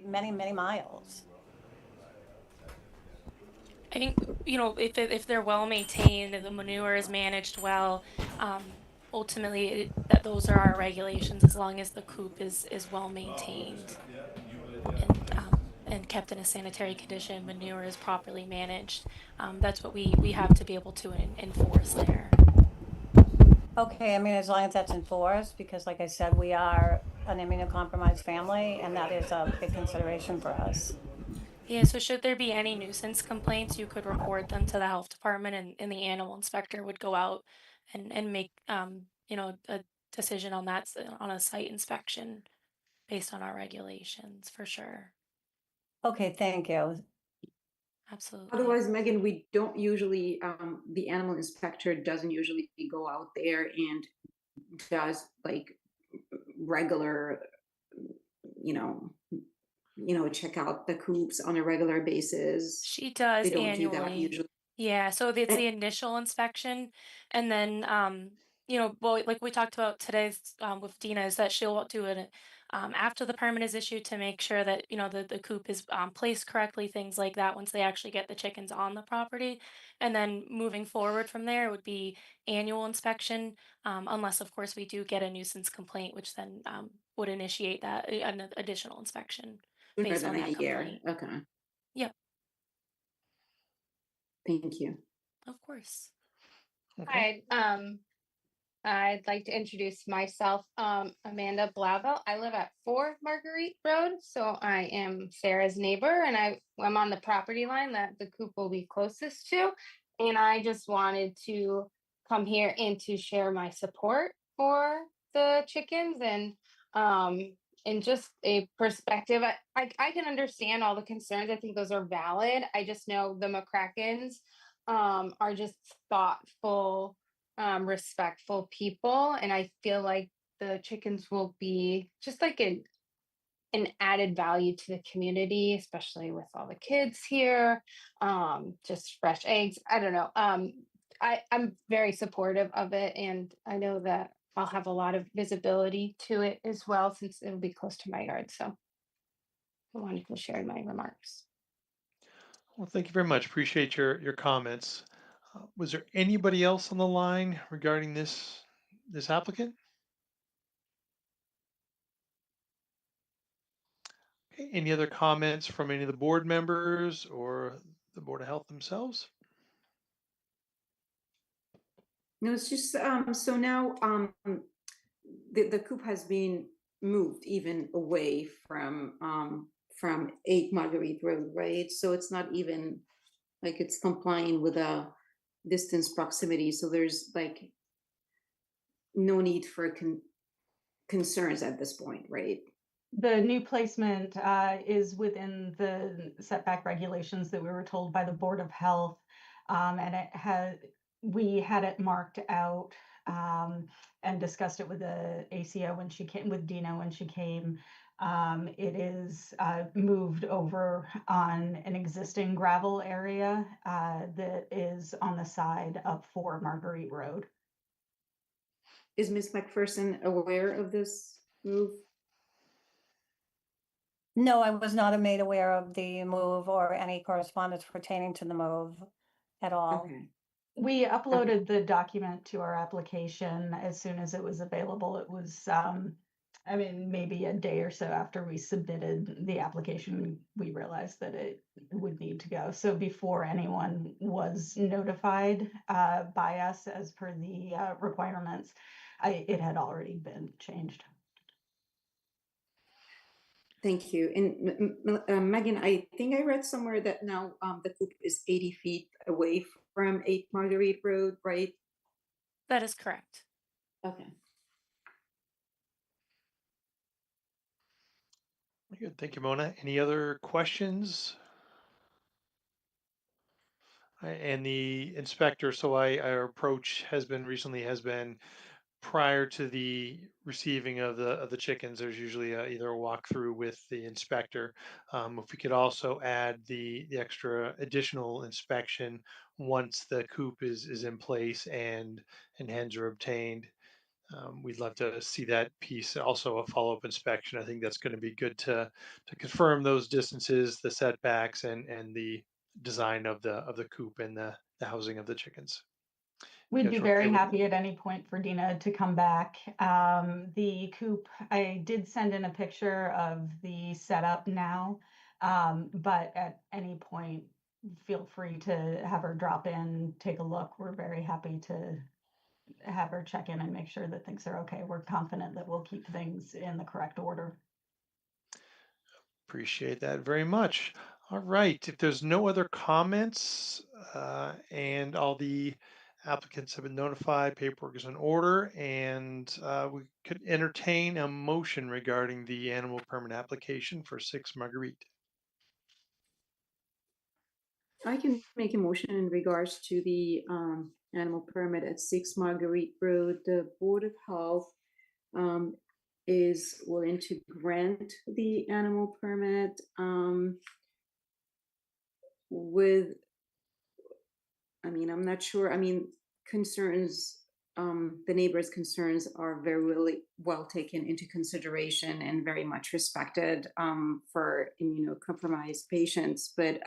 many, many miles. I think, if they're well maintained, if the manure is managed well, ultimately that those are our regulations as long as the coop is well maintained and kept in a sanitary condition, manure is properly managed. That's what we have to be able to enforce there. Okay, I mean, as long as that's enforced, because like I said, we are an immunocompromised family, and that is a big consideration for us. Yeah, so should there be any nuisance complaints, you could report them to the health department and the animal inspector would go out and make a decision on on a site inspection based on our regulations for sure. Okay, thank you. Absolutely. Otherwise, Megan, we don't usually, the animal inspector doesn't usually go out there and does like regular, you know, check out the coops on a regular basis. She They does don't do that annually. usually. Yeah, so it's Eh, the initial inspection, and then, well, like we talked about today with Dina, is that she'll do it after the permit is issued to make sure that the coop is placed correctly, things like that. Once they actually get the chickens on the property, and then moving forward from there would be annual inspection, unless of course we do get a nuisance complaint, which then would initiate that an additional inspection Sooner based than on a that year. complaint. Okay, Yep, thank you. of course. Hi, Okay. I'd like to introduce myself, Amanda Blavel. I live at 4 Marguerite Road, so I am Sarah's neighbor, and I'm on the property line that the coop will be closest to. And I just wanted to come here and to share my support for the chickens and just a perspective. I can understand all the concerns. I think those are valid. I just know the McCrackens are just thoughtful, respectful people, and I feel like the chickens will be just like an added value to the community, especially with all the kids here. Just fresh eggs. I don't know. I'm very supportive of it, and I know that I'll have a lot of visibility to it as well since it'll be close to my yard. So I wanted to share my remarks. Well, thank you very much. Appreciate your comments. Was there anybody else on the line regarding this applicant? Okay, any other comments from any of the board members or the Board of Health themselves? No, it's just so now the coop has been moved even away from 8 Marguerite Road, right? So it's not even like it's complying with a distance proximity. So there's like no need for concerns at this point, right? The new placement is within the setback regulations that we were told by the Board of Health. And we had it marked out and discussed it with the ACO when she came, with Dina when she came. It is moved over on an existing gravel area that is on the side of 4 Marguerite Road. Is Miss McPherson aware of this move? No, I was not made aware of the move or any correspondence pertaining to the move at all. Okay. We Okay. uploaded the document to our application as soon as it was available. It was, I mean, maybe a day or so after we submitted the application, we realized that it would need to go. So before anyone was notified by us as per the requirements, it had already been changed. Thank you. And Megan, I think I read somewhere that now the coop is 80 feet away from 8 Marguerite Road, right? That is correct. Okay. Very good. Thank you, Mona. Any other questions? And the inspector, so our approach has been prior to the receiving of the chickens. There's usually either a walkthrough with the inspector. If we could also add the extra additional inspection once the coop is in place and hens are obtained, we'd love to see that piece, also a follow-up inspection. I think that's going to be good to confirm those distances, the setbacks, and the design of the coop and the housing of the chickens. You We'd guys be are okay very with happy at any point for Dina to come back. The coop, I did send in a picture of the setup now, but at any point, feel free to have her drop in, take a look. We're very happy to have her check in and make sure that things are okay. We're confident that we'll keep things in the correct order. Appreciate that very much. All right. If there's no other comments, and all the applicants have been notified, paperwork is in order, and we could entertain a motion regarding the animal permit application for 6 Marguerite. I can make a motion in regards to the animal permit at 6 Marguerite Road. The Board of Health um, is willing to grant the animal permit with, I mean, I'm not sure, I mean, concerns, the neighbors' concerns are very really well taken into consideration and very much respected for immunocompromised patients. But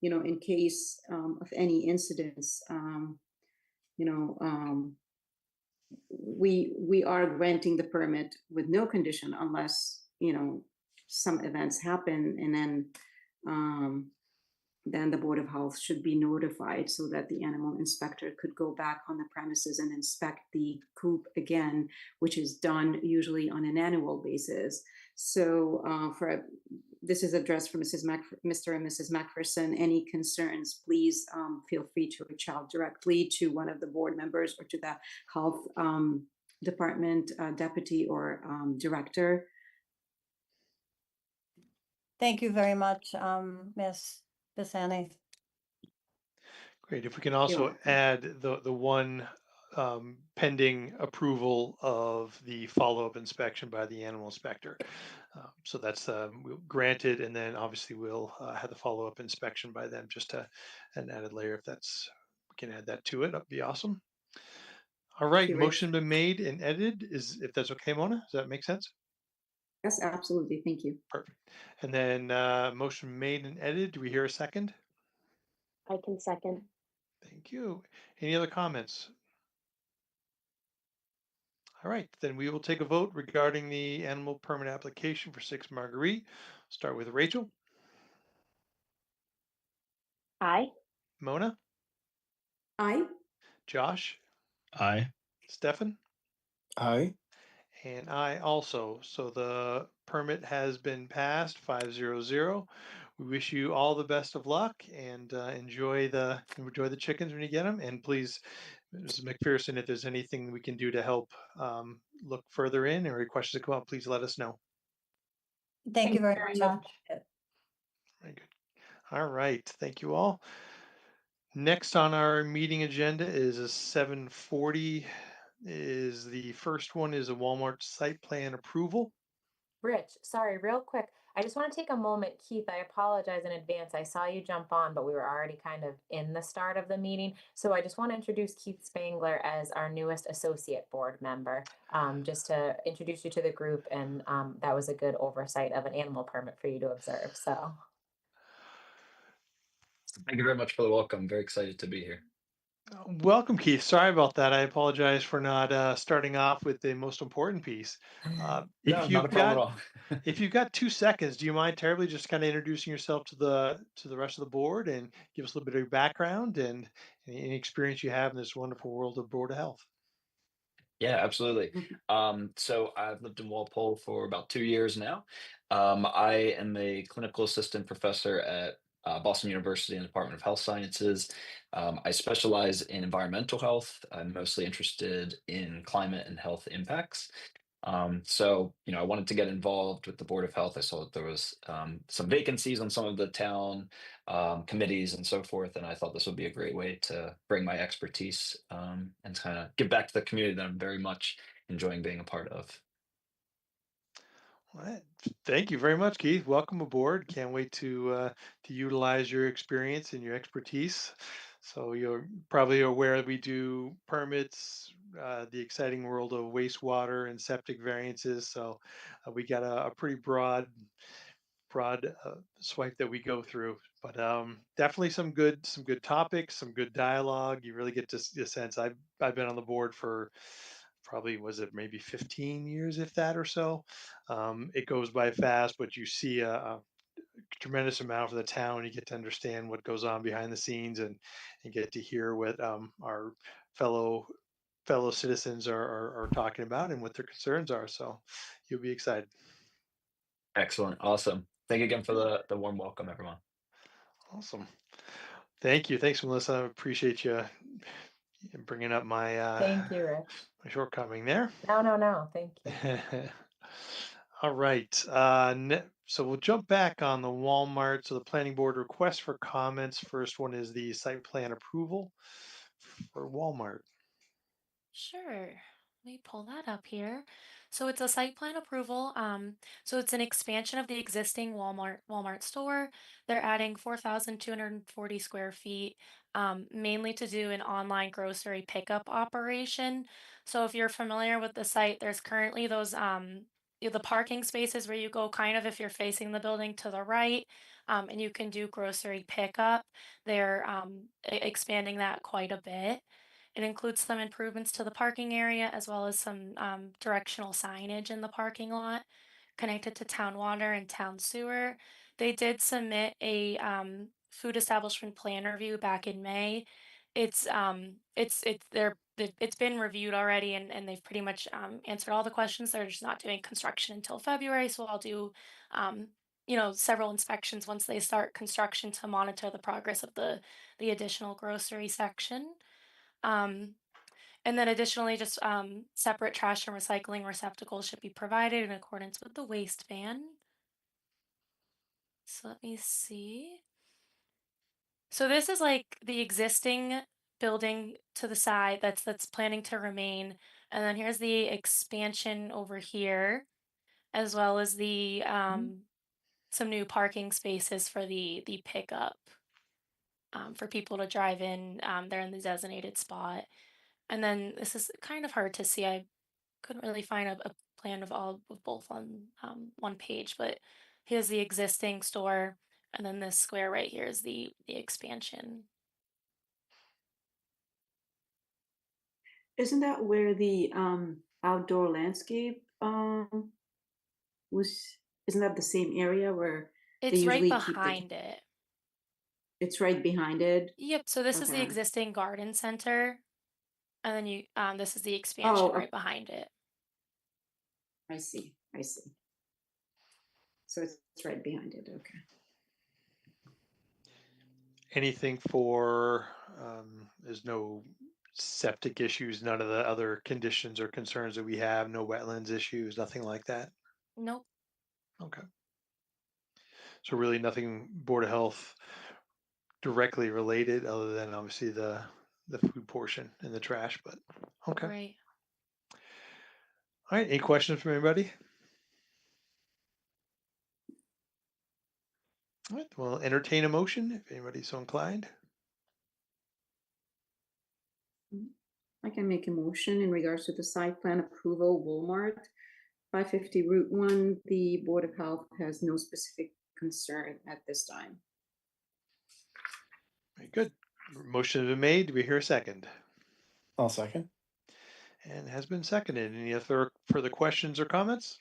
in case of any incidents, you know, we are granting the permit with no condition unless some events happen, and then the Board of Health should be notified so that the animal inspector could go back on the premises and inspect the coop again, which is done usually on an annual basis. So this is addressed for Mr. and Mrs. Macpherson. Any concerns, please feel free to reach out directly to one of the board members or to the health department deputy or director. Thank you very much, Ms. Pisani. Great. If we can also welcome. add the one pending approval of the follow-up inspection by the animal inspector. So that's granted, and then obviously we'll have the follow-up inspection by them, just an added layer. If we can add that to it, that'd be awesome. All Thank right, you, motion Rich. been made and edited. If that's okay, Mona, does that make sense? Yes, absolutely. Thank you. Perfect. And then motion made and edited. Do we hear a second? I can second. Thank you. Any other comments? All right, then we will take a vote regarding the animal permit application for 6 Marguerite. Start with Rachel, Aye. Mona, Aye. Josh, Aye. Stefan, Aye. and I also. So the permit has been passed 500. We wish you all the best of luck, and enjoy the chickens when you get them. And please, Mrs. McPherson, if there's anything we can do to help look further in or any questions that come up, please let us know. Thank you very very much. I much. appreciate it. Very good. All right, thank you all. Next on our meeting agenda is a 7:40. Is the first one is a Walmart site plan approval. Rich, sorry, real quick. I just want to take a moment. Keith, I apologize in advance. I saw you jump on, but we were already kind of in the start of the meeting. So I just want to introduce Keith Spangler as our newest associate board member, just to introduce you to the group. And that was a good oversight of an animal permit for you to observe. So. Thank you very much for the welcome. Very excited to be here. Welcome, Keith. Sorry about that. I apologize for not starting off with the most important piece. No, If not a you've problem got at all. if you've got 2 seconds, do you mind terribly just kind of introducing yourself to the rest of the board and give us a little bit of your background and any experience you have in this wonderful world of Board of Health? Yeah, absolutely. So I've lived in Walpole for about 2 years now. I am a clinical assistant professor at Boston University in the Department of Health Sciences. I specialize in environmental health. I'm mostly interested in climate and health impacts. So, I wanted to get involved with the Board of Health. I saw that there was some vacancies on some of the town committees and so forth, and I thought this would be a great way to bring my expertise and kind of give back to the community that I'm very much enjoying being a part of. All right. Thank you very much, Keith. Welcome aboard. Can't wait to utilize your experience and your expertise. So you're probably aware we do permits, the exciting world of wastewater and septic variances. So we got a pretty broad swipe that we go through. But definitely some good topics, some good dialogue. You really get to a sense. I've been on the board for probably, was it maybe 15 years, if that or so. It goes by fast, but you see a tremendous amount for the town. You get to understand what goes on behind the scenes, and get to hear what our fellow citizens are talking about and what their concerns are. So you'll be excited. Excellent. Awesome. Thank you again for the warm welcome, everyone. Awesome. Thank you. Thanks, Melissa. I appreciate you bringing up Thank you, Rich. my shortcoming there. No, thank you. All right. So we'll jump back on the Walmart. So the planning board request for comments. First one is the site plan approval for Walmart. Sure. Let me pull that up here. So it's a site plan approval. So it's an expansion of the existing Walmart store. They're adding 4,240 square feet, mainly to do an online grocery pickup operation. So if you're familiar with the site, there's currently those the parking spaces where you go kind of if you're facing the building to the right, and you can do grocery pickup. They're expanding that quite a bit. It includes some improvements to the parking area as well as some directional signage in the parking lot connected to town water and town sewer. They did submit a food establishment plan review back in May. It's been reviewed already, and they've pretty much answered all the questions. They're just not doing construction until February, so I'll do um, several inspections once they start construction to monitor the progress of the additional grocery section. Um, and then additionally, just separate trash and recycling receptacles should be provided in accordance with the waste ban. So let me see. So this is like the existing building to the side that's planning to remain. And then here's the expansion over here, as well as the Mhm. some new parking spaces for the pickup for people to drive in. They're in the designated spot. And then this is kind of hard to see. I couldn't really find a plan of both on one page, but here's the existing store, and then this square right here is the expansion. Isn't that where the outdoor landscape was? Isn't that the same area where they It's right usually keep the? behind it. It's right behind it. Yep. So this is the Okay. existing garden center, and then this is the expansion Oh, right behind it. I see. I see. So it's right behind it. Okay. Anything for, there's no septic issues, none of the other conditions or concerns that we have, no wetlands issues, nothing like that. Nope. Okay. So really nothing Board of Health directly related other than obviously the food portion and the trash, but okay. Right. All right. Any questions from anybody? All right. Well, entertain a motion if anybody's so inclined. I can make a motion in regards to the site plan approval, Walmart, 550 Route 1. The Board of Health has no specific concern at this time. Very good. Motion has been made. Do we hear a second? I'll second. And has been seconded. Any other further questions or comments?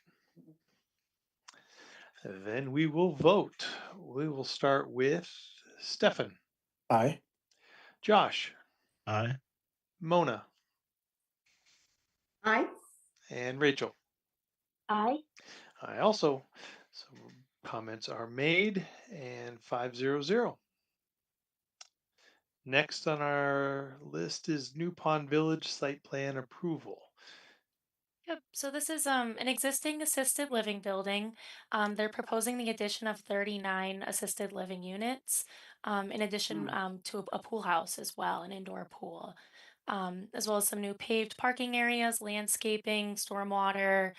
Then we will vote. We will start with Stefan, Aye. Josh, Aye. Mona, Aye. and Rachel. Aye. I also. So comments are made and 500. Next on our list is New Pond Village site plan approval. Yep. So this is an existing assisted living building. They're proposing the addition of 39 assisted living units, in addition to a pool house as well, an indoor pool, as well as some new paved parking areas, landscaping, stormwater,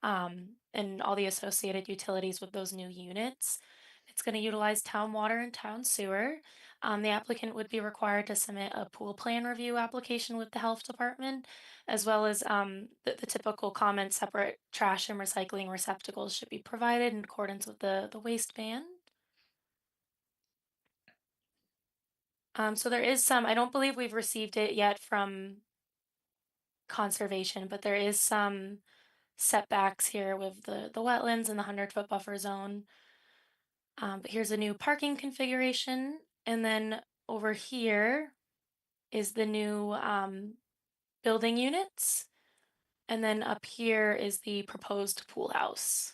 and all the associated utilities with those new units. It's going to utilize town water and town sewer. The applicant would be required to submit a pool plan review application with the health department, as well as the typical comments, separate trash and recycling receptacles should be provided in accordance with the waste ban. So there is some, I don't believe we've received it yet from conservation, but there is some setbacks here with the wetlands and the 100-foot buffer zone. But here's a new parking configuration. And then over here is the new building units. And then up here is the proposed pool house.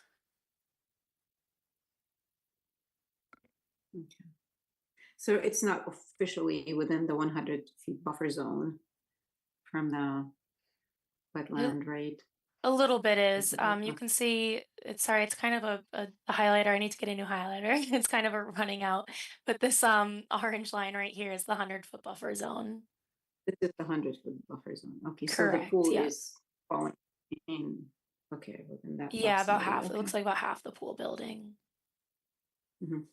Okay. So it's not officially within the 100 feet buffer zone from the wetland, right? A little bit is. Is it? You can see, sorry, it's kind of a highlighter. I need to get a new highlighter. It's kind of a running out. But this orange line right here is the 100-foot buffer zone. This is the 100 foot buffer zone. Okay, so the Correct, pool yeah. is falling in. Okay, within that. Yeah, about proximity, half. It okay. looks like about half the pool building. Mhm.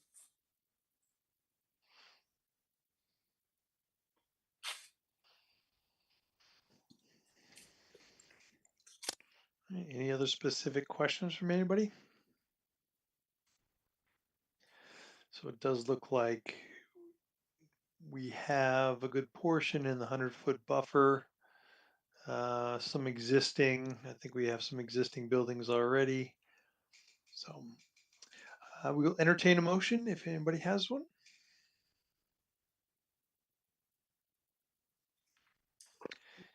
Any other specific questions from anybody? So it does look like we have a good portion in the 100-foot buffer. Some existing, I think we have some existing buildings already. So we'll entertain a motion if anybody has one.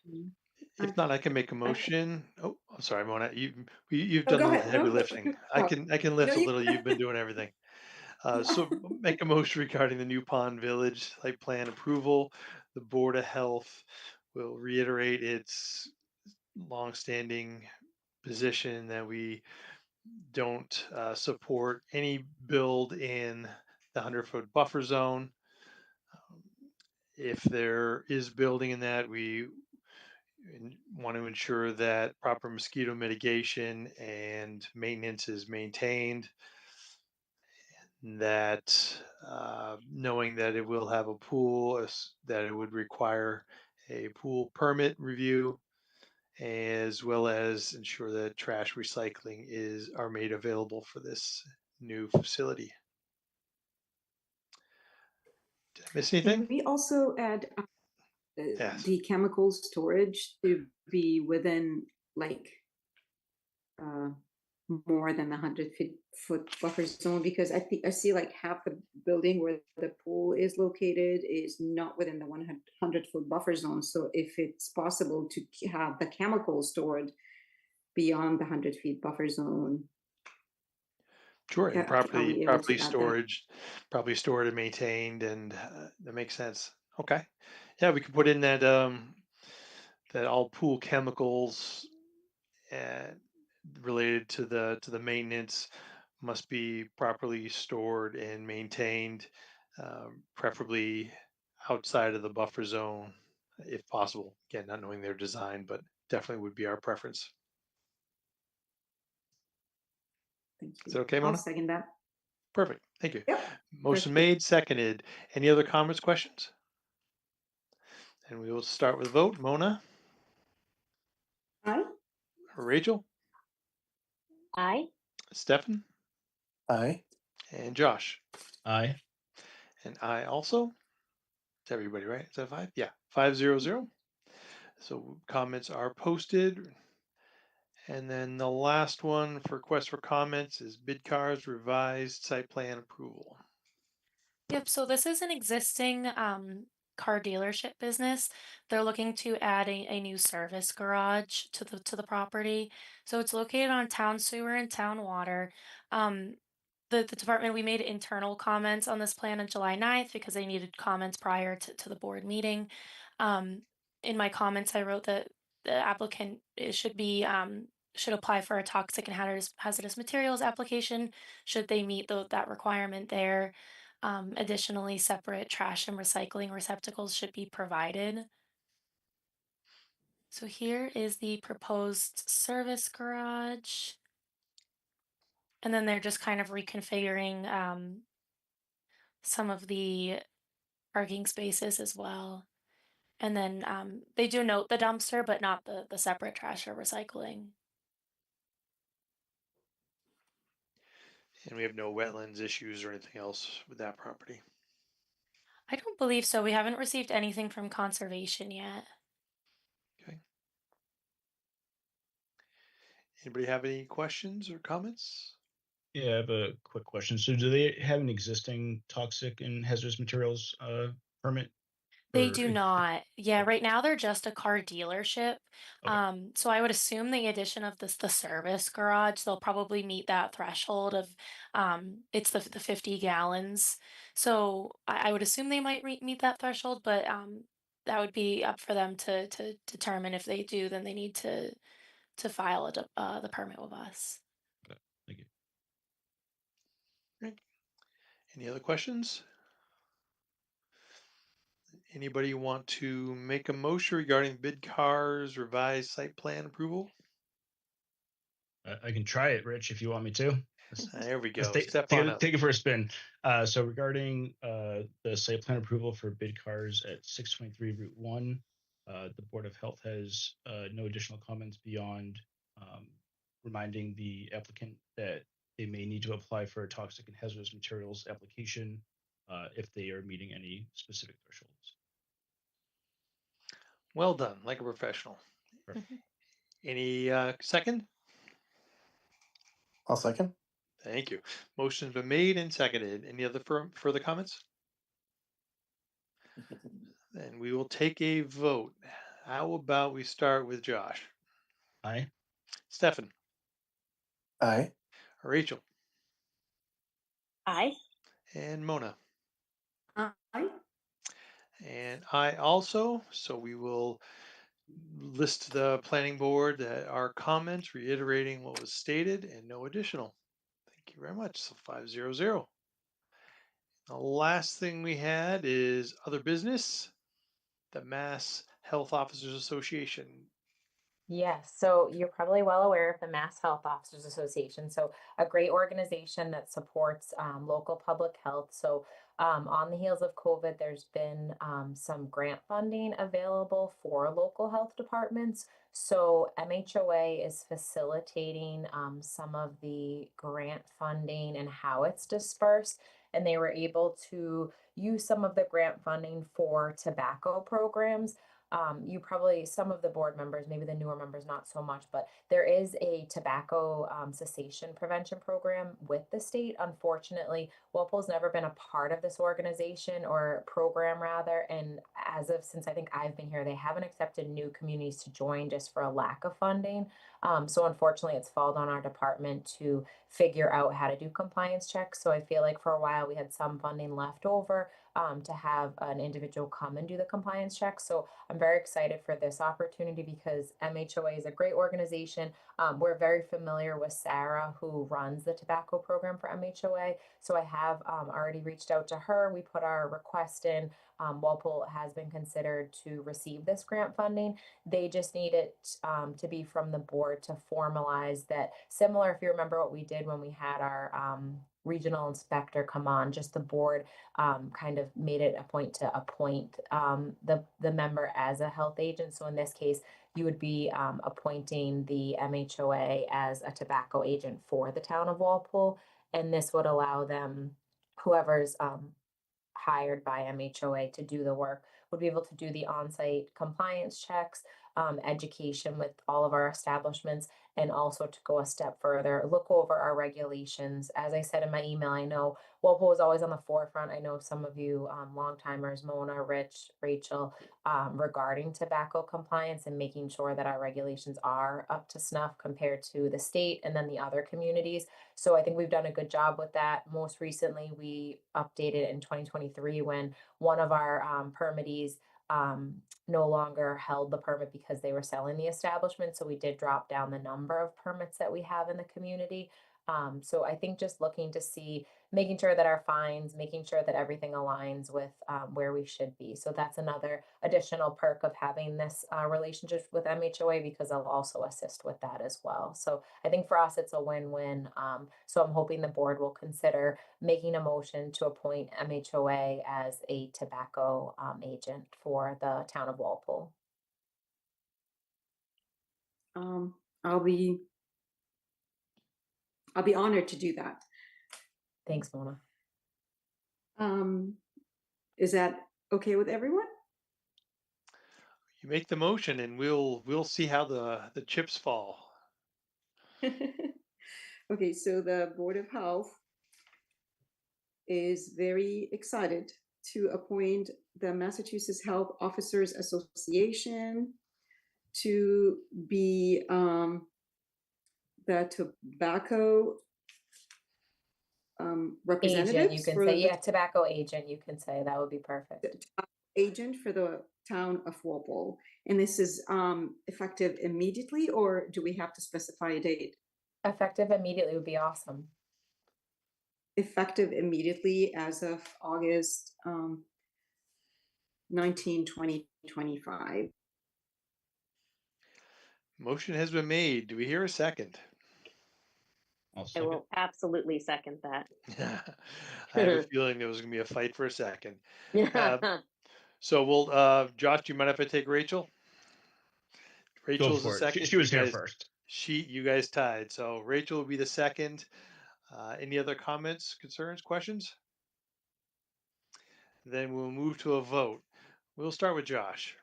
Mhm. If not, I can make a motion. Oh, I'm sorry, Mona. You've Oh, done go the ahead. heavy No, lifting. I talk. can No, lift a you. little. You've been doing everything. So make a motion regarding the New Pond Village site plan approval. The Board of Health will reiterate its longstanding position that we don't support any build in the 100-foot buffer zone. If there is building in that, we want to ensure that proper mosquito mitigation and maintenance is maintained. That knowing that it will have a pool, that it would require a pool permit review, as well as ensure that trash recycling are made available for this new facility. Did I miss Can anything? we also add Yes. the chemical storage to be within like uh, more than the 100 foot buffer zone? Because I think I see like half the building where the pool is located is not within the 100 foot buffer zone. So if it's possible to have the chemicals stored beyond the 100 feet buffer zone, Sure, and are we able to add that? properly stored and maintained, and that makes sense. Okay, yeah, we could put in that that all pool chemicals uh, related to the maintenance must be properly stored and maintained, preferably outside of the buffer zone, if possible. Again, not knowing their design, but definitely would be our preference. Thank Is you. that okay, I'll Mona? second that. Perfect. Thank you. Yep. Motion Perfect. made, seconded. Any other comments, questions? And we will start with a vote. Mona, Aye. Rachel, Aye. Stefan, Aye. and Josh. Aye. And I also. It's everybody, right? Is that 5? Yeah, 500. So comments are posted. And then the last one for request for comments is bid cars revised site plan approval. Yep, so this is an existing car dealership business. They're looking to add a new service garage to the property. So it's located on town sewer and town water. Um, the department, we made internal comments on this plan on July 9th because they needed comments prior to the board meeting. Um, in my comments, I wrote that the applicant should apply for a toxic and hazardous materials application should they meet that requirement there. Additionally, separate trash and recycling receptacles should be provided. So here is the proposed service garage. And then they're just kind of reconfiguring some of the parking spaces as well. And then they do note the dumpster, but not the separate trash or recycling. And we have no wetlands issues or anything else with that property. I don't believe so. We haven't received anything from conservation yet. Okay. Anybody have any questions or comments? Yeah, I have a quick question. So do they have an existing toxic and hazardous materials permit? They Or do not. Yeah, right now they're just a car dealership. okay, So I would assume the addition of the service garage, they'll probably meet that threshold of it's the 50 gallons. So I would assume they might meet that threshold, but that would be up for them to determine. If they do, then they need to file the permit with us. okay, thank you. Right. Any other questions? Anybody want to make a motion regarding bid cars revised site plan approval? I can try it, Rich, if you want me to. There we Let's go. Step on up. take it for a spin. So regarding the site plan approval for bid cars at 623 Route 1, the Board of Health has no additional comments beyond reminding the applicant that they may need to apply for a toxic and hazardous materials application if they are meeting any specific thresholds. Well done, like a professional. Perfect. Any second? I'll second. Thank you. Motion's been made and seconded. Any other further comments? Then we will take a vote. How about we start with Josh? Aye. Stefan? Aye. Rachel? Aye. And Mona? Aye. And I also, so we will list the planning board that our comments reiterating what was stated and no additional. Thank you very much. So 500. The last thing we had is other business, the Mass Health Officers Association. Yes, so you're probably well aware of the Mass Health Officers Association. So, a great organization that supports local public health. So, on the heels of COVID, there's been some grant funding available for local health departments. So, MHOA is facilitating some of the grant funding and how it's dispersed. And they were able to use some of the grant funding for tobacco programs. You probably, some of the board members, maybe the newer members, not so much, but there is a tobacco cessation prevention program with the state. Unfortunately, Walpole's never been a part of this organization or program rather. And as of since I think I've been here, they haven't accepted new communities to join just for a lack of funding. So unfortunately, it's fallen on our department to figure out how to do compliance checks. So I feel like for a while we had some funding left over to have an individual come and do the compliance checks. So I'm very excited for this opportunity because MHOA is a great organization. We're very familiar with Sarah, who runs the tobacco program for MHOA. So I have already reached out to her. We put our request in. Walpole has been considered to receive this grant funding. They just need it to be from the board to formalize that. Similar, if you remember what we did when we had our regional inspector come on, just the board kind of made it a point to appoint the member as a health agent. So in this case, you would be appointing the MHOA as a tobacco agent for the town of Walpole, and this would allow them, whoever's hired by MHOA to do the work, would be able to do the on-site compliance checks, education with all of our establishments, and also to go a step further, look over our regulations. As I said in my email, I know Walpole is always on the forefront. I know some of you long timers, Mona, Rich, Rachel, regarding tobacco compliance and making sure that our regulations are up to snuff compared to the state and then the other communities. So I think we've done a good job with that. Most recently, we updated in 2023 when one of our permittees no longer held the permit because they were selling the establishment. So we did drop down the number of permits that we have in the community. So I think just looking to see, making sure that our fines, making sure that everything aligns with where we should be. So that's another additional perk of having this relationship with MHOA, because they'll also assist with that as well. So I think for us, it's a win-win. So I'm hoping the board will consider making a motion to appoint MHOA as a tobacco agent for the town of Walpole. I'll be honored to do that. Thanks, Mona. Is that okay with everyone? You make the motion, and we'll see how the chips fall. Okay, so the Board of Health is very excited to appoint the Massachusetts Health Officers Association to be the tobacco Agent, you representatives can for say, the yeah, tobacco agent, you can say, that would be perfect. agent for the town of Walpole. And this is effective immediately, or do we have to specify a date? Effective immediately would be awesome. Effective immediately as of August 19, 2025. Motion has been made. Do we hear a second? I'll I second. will absolutely second that. I have a feeling there was going to be a fight for a second. Yeah. So we'll, Josh, do you mind if I take Rachel? Go Rachel's the for it. second. She was You here guys- first. You guys tied. So Rachel will be the second. Any other comments, concerns, questions? Then we'll move to a vote. We'll start with Josh.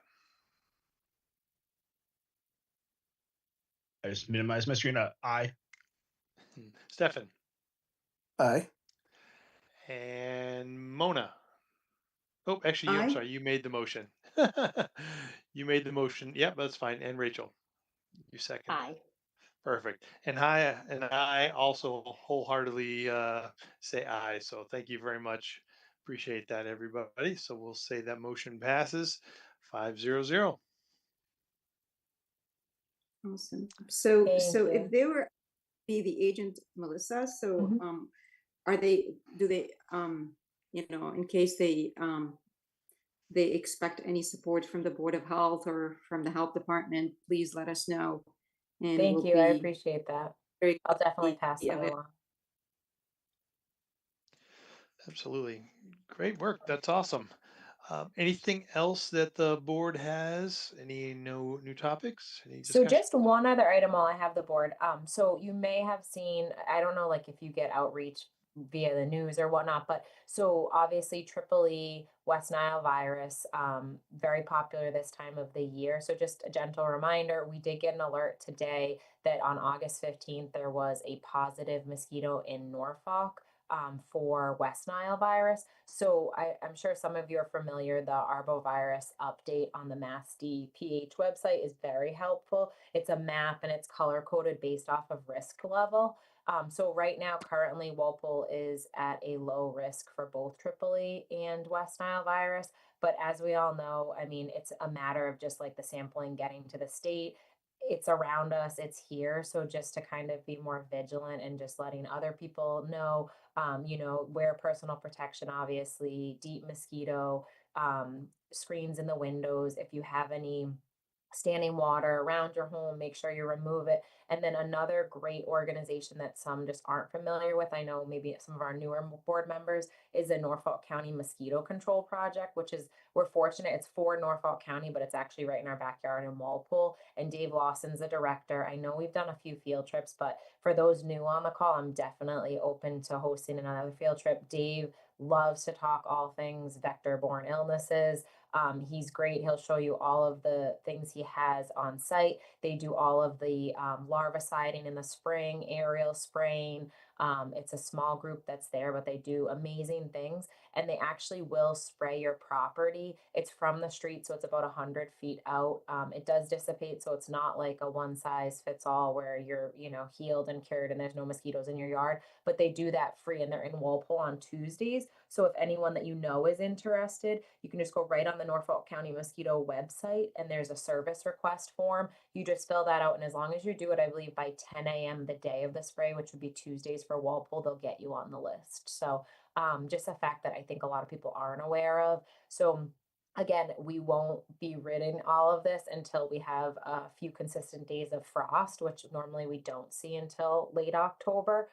I just minimized my screen. Aye. Stefan. Aye. And Mona. Oh, actually, I'm Aye. sorry. You made the motion. You made the motion. Yep, that's fine. And Rachel, you second. Aye. Perfect. And I also wholeheartedly say aye. So thank you very much. Appreciate that, everybody. So we'll say that motion passes 5-0. Awesome. So Thank so you. if they were be the agent, Melissa, so Mhm. are they, do they in case they expect any support from the Board of Health or from the health department, please let us know. And Thank we'll you, I be appreciate that. very I'll definitely pass be that available. along. Absolutely. Great work. That's awesome. Anything else that the board has? Any new topics? Any So discussion? just one other item while I have the board. So you may have seen, I don't know, like if you get outreach via the news or whatnot, but so obviously Triple-E, West Nile virus, very popular this time of the year. So just a gentle reminder, we did get an alert today that on August 15th, there was a positive mosquito in Norfolk for West Nile virus. So I'm sure some of you are familiar, the arbovirus update on the MassD PH website is very helpful. It's a map and it's color coded based off of risk level. So right now, currently, Walpole is at a low risk for both Tripoli and West Nile virus. But as we all know, I mean, it's a matter of just like the sampling getting to the state. It's around us, it's here. So just to kind of be more vigilant and just letting other people know, wear personal protection, obviously, deep mosquito, screens in the windows. If you have any standing water around your home, make sure you remove it. And then another great organization that some just aren't familiar with, I know maybe some of our newer board members, is the Norfolk County Mosquito Control Project, which is, we're fortunate, it's for Norfolk County, but it's actually right in our backyard in Walpole. And Dave Lawson's the director. I know we've done a few field trips, but for those new on the call, I'm definitely open to hosting another field trip. Dave loves to talk all things vector-borne illnesses. He's great. He'll show you all of the things he has on site. They do all of the larviciding in the spring, aerial spraying. It's a small group that's there, but they do amazing things. And they actually will spray your property. It's from the street, so it's about 100 feet out. It does dissipate, so it's not like a one size fits all where you're, healed and cured and there's no mosquitoes in your yard. But they do that free, and they're in Walpole on Tuesdays. So if anyone that you know is interested, you can just go right on the Norfolk County Mosquito website and there's a service request form. You just fill that out, and as long as you do it, I believe by 10 a.m. the day of the spray, which would be Tuesdays for Walpole, they'll get you on the list. So just a fact that I think a lot of people aren't aware of. So again, we won't be ridding all of this until we have a few consistent days of frost, which normally we don't see until late October.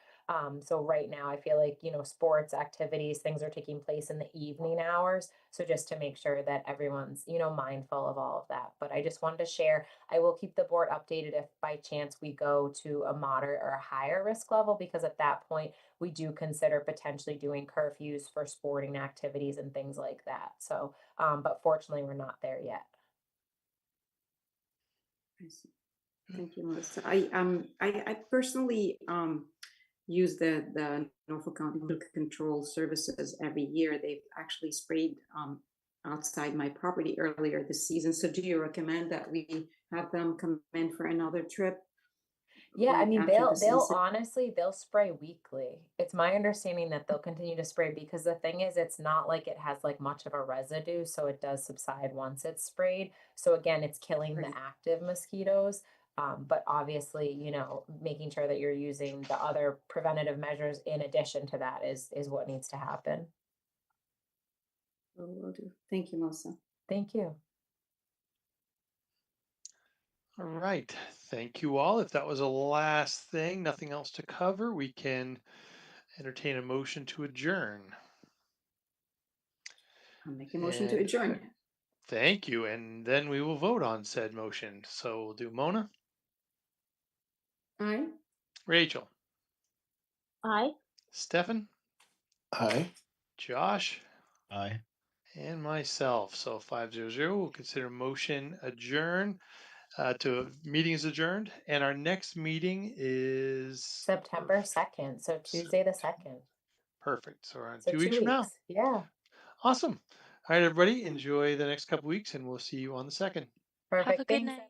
So right now I feel like, sports activities, things are taking place in the evening hours. So just to make sure that everyone's, mindful of all of that. But I just wanted to share, I will keep the board updated if by chance we go to a moderate or a higher risk level, because at that point we do consider potentially doing curfews for sporting activities and things like that. So, but fortunately we're not there yet. I see. Thank you, Melissa. I personally use the Norfolk County Liquor Control Services every year. They've actually sprayed outside my property earlier this season. So do you recommend that we have them come in for another trip? Yeah, I Right mean, after they'll this they'll incident? honestly they'll spray weekly. It's my understanding that they'll continue to spray because the thing is it's not like it has like much of a residue, so it does subside once it's sprayed. So again, it's killing the Right. active mosquitoes. But obviously, making sure that you're using the other preventative measures in addition to that is what needs to happen. Will do. Thank you, Melissa. Thank you. All right. Thank you all. If that was the last thing, nothing else to cover, we can entertain a motion to adjourn. I'll make a motion to And adjourn. thank you. And then we will vote on said motion. So we'll do Mona, Aye. Rachel, Aye. Stefan, Aye. Josh, Aye. and myself. So 500. We'll consider motion adjourn. To meeting is adjourned. And our next meeting is September 2nd, so Tuesday the 2nd. perfect. So around So 2 2 weeks from now. weeks. Yeah. Awesome. All right, everybody. Enjoy the next couple weeks, and we'll see you on the 2nd. Have a Perfect. good Thanks. night.